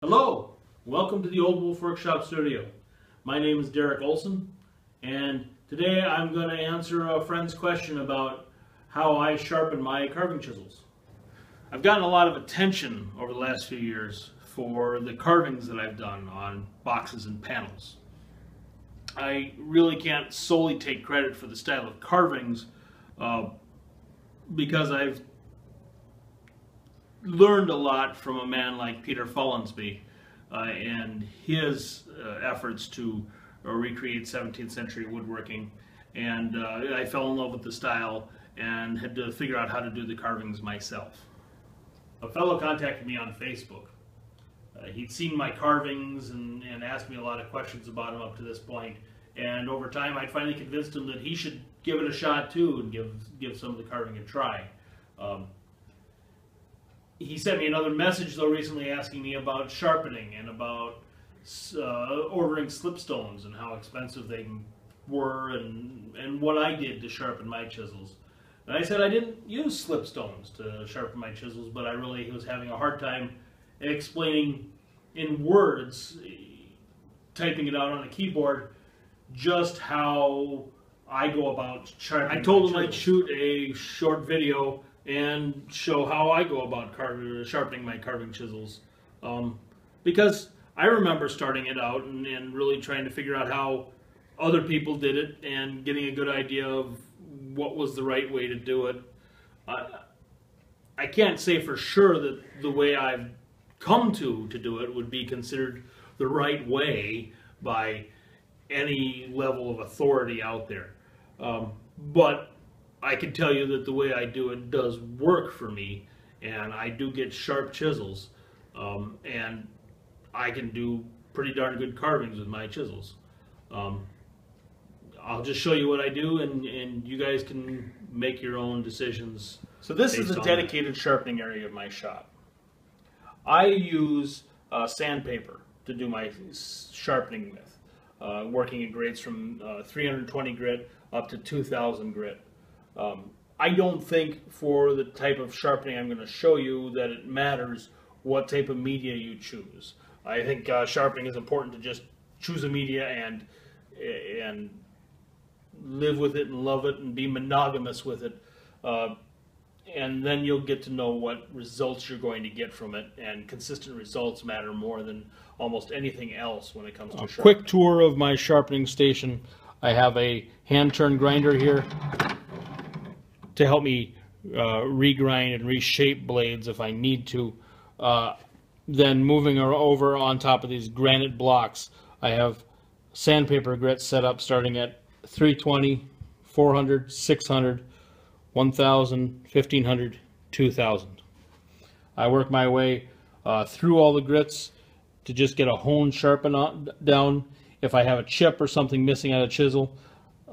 Hello, welcome to the Oldwolf Workshop Studio. My name is Derek Olson, and today I'm going to answer a friend's question about how I sharpen my carving chisels. I've gotten a lot of attention over the last few years for the carvings that I've done on boxes and panels. I really can't solely take credit for the style of carvings because I've learned a lot from a man like Peter Follansbee and his efforts to recreate 17th century woodworking, and I fell in love with the style and had to figure out how to do the carvings myself. A fellow contacted me on Facebook. He'd seen my carvings and asked me a lot of questions about them up to this point, and over time I finally convinced him that he should give it a shot too and give some of the carving a try. He sent me another message though recently asking me about sharpening and about ordering slipstones and how expensive they were and what I did to sharpen my chisels. And I said I didn't use slipstones to sharpen my chisels, but I really was having a hard time explaining in words, typing it out on a keyboard, just how I go about sharpening. I told him I'd shoot a short video and show how I go about sharpening my carving chisels. Because I remember starting it out and really trying to figure out how other people did it and getting a good idea of what was the right way to do it. I can't say for sure that the way I've come to do it would be considered the right way by any level of authority out there. But I can tell you that the way I do it does work for me, and I do get sharp chisels, and I can do pretty darn good carvings with my chisels. I'll just show you what I do, and you guys can make your own decisions. So this is a dedicated sharpening area of my shop. I use sandpaper to do my sharpening with, working in grades from 320 grit up to 2000 grit. I don't think for the type of sharpening I'm going to show you that it matters what type of media you choose. I think sharpening is important to just choose a media and live with it and love it and be monogamous with it, and then you'll get to know what results you're going to get from it, and consistent results matter more than almost anything else when it comes to sharpening. Quick tour of my sharpening station. I have a hand turn grinder here to help me regrind and reshape blades if I need to. Then moving over on top of these granite blocks, I have sandpaper grits set up starting at 320, 400, 600, 1000, 1500, 2000. I work my way through all the grits to just get a hone sharpen down. If I have a chip or something missing out of chisel,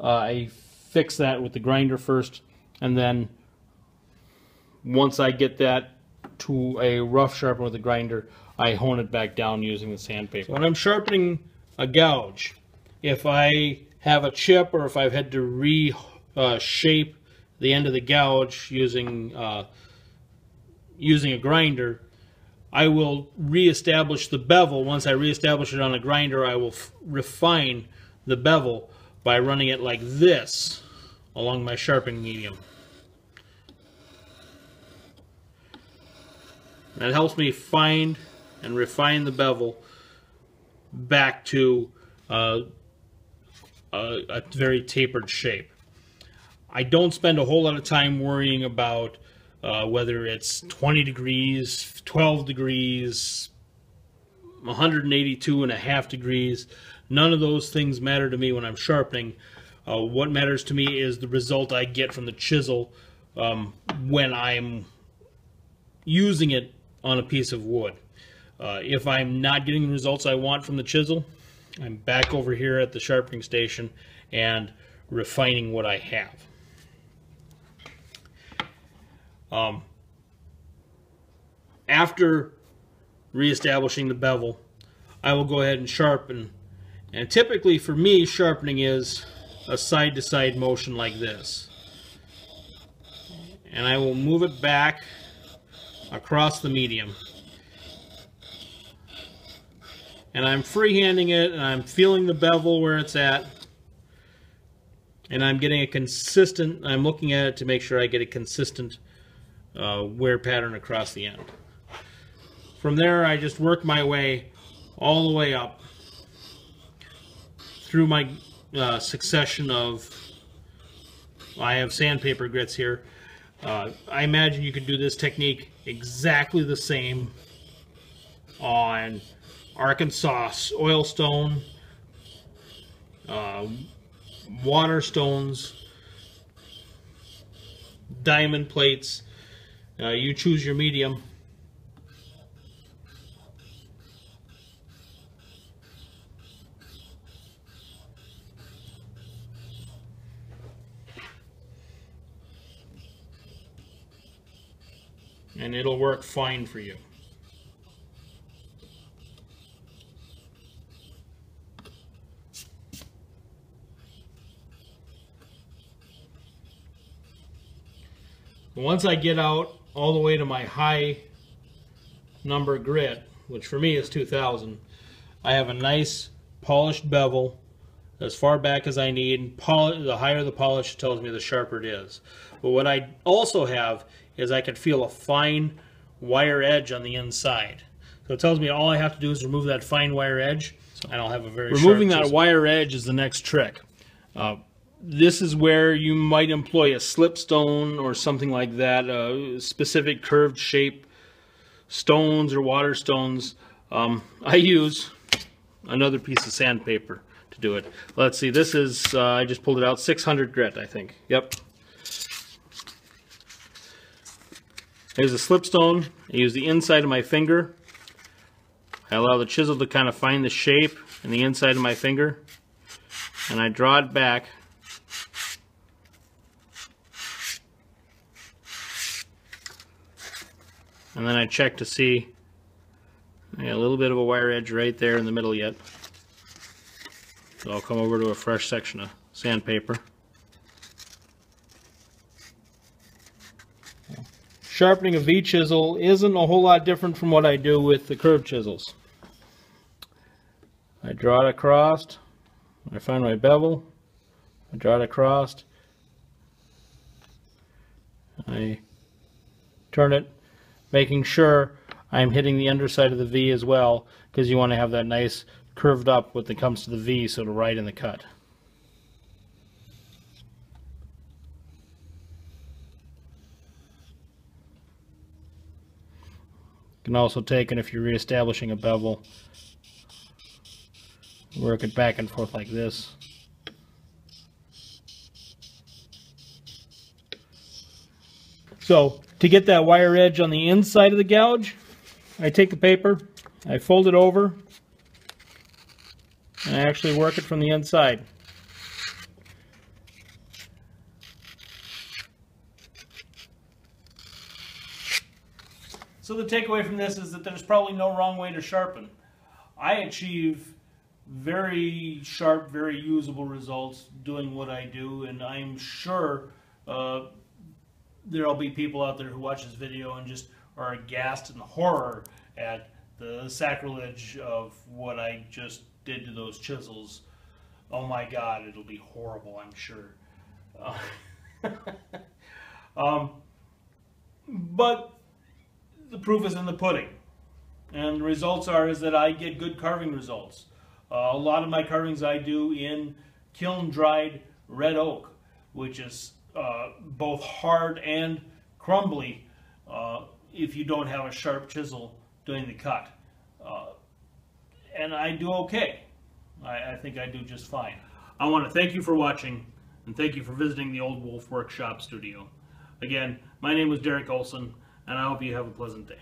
I fix that with the grinder first, and then once I get that to a rough sharpen with the grinder, I hone it back down using the sandpaper. So when I'm sharpening a gouge, if I have a chip or if I've had to reshape the end of the gouge using a grinder, I will reestablish the bevel. Once I reestablish it on a grinder, I will refine the bevel by running it like this along my sharpening medium. That helps me find and refine the bevel back to a very tapered shape. I don't spend a whole lot of time worrying about whether it's 20 degrees, 12 degrees, 182.5 degrees. None of those things matter to me when I'm sharpening. What matters to me is the result I get from the chisel when I'm using it on a piece of wood. If I'm not getting the results I want from the chisel, I'm back over here at the sharpening station and refining what I have. After reestablishing the bevel, I will go ahead and sharpen. And typically for me, sharpening is a side-to-side motion like this. And I will move it back across the medium. and I'm freehanding it, and I'm feeling the bevel where it's at, and I'm getting a consistent, I'm looking at it to make sure I get a consistent wear pattern across the end. From there, I just work my way all the way up through my succession of, I have sandpaper grits here. I imagine you could do this technique exactly the same on Arkansas oilstone, water stones, diamond plates. You choose your medium. And it'll work fine for you. Once I get out all the way to my high number grit, which for me is 2000, I have a nice polished bevel as far back as I need. The higher the polish tells me the sharper it is. But what I also have is I can feel a fine wire edge on the inside. So it tells me all I have to do is remove that fine wire edge, and I'll have a very Removing sharp that chisel. wire edge is the next trick. This is where you might employ a slipstone or something like that, specific curved shape stones or water stones. I use another piece of sandpaper to do it. Let's see, this is, I just pulled it out, 600 grit, I think. Yep. Here's a slipstone. I use the inside of my finger. I allow the chisel to kind of find the shape in the inside of my finger, and I draw it back. And then I check to see, I got a little bit of a wire edge right there in the middle yet. So I'll come over to a fresh section of sandpaper. Sharpening a V-chisel isn't a whole lot different from what I do with the curved chisels. I draw it across, I find my bevel, I draw it across, I turn it, making sure I'm hitting the underside of the V as well, because you want to have that nice curved up when it comes to the V so it'll ride in the cut. You can also take, and if you're reestablishing a bevel, work it back and forth like this. So, to get that wire edge on the inside of the gouge, I take the paper, I fold it over, and I actually work it from the inside. So the takeaway from this is that there's probably no wrong way to sharpen. I achieve very sharp, very usable results doing what I do, and I'm sure there'll be people out there who watch this video and just are aghast in horror at the sacrilege of what I just did to those chisels. Oh my God, it'll be horrible, I'm sure. But the proof is in the pudding, and the results is that I get good carving results. A lot of my carvings I do in kiln dried red oak, which is both hard and crumbly if you don't have a sharp chisel doing the cut. And I do okay. I think I do just fine. I want to thank you for watching, and thank you for visiting the Oldwolf Workshop Studio. Again, my name is Derek Olson, and I hope you have a pleasant day.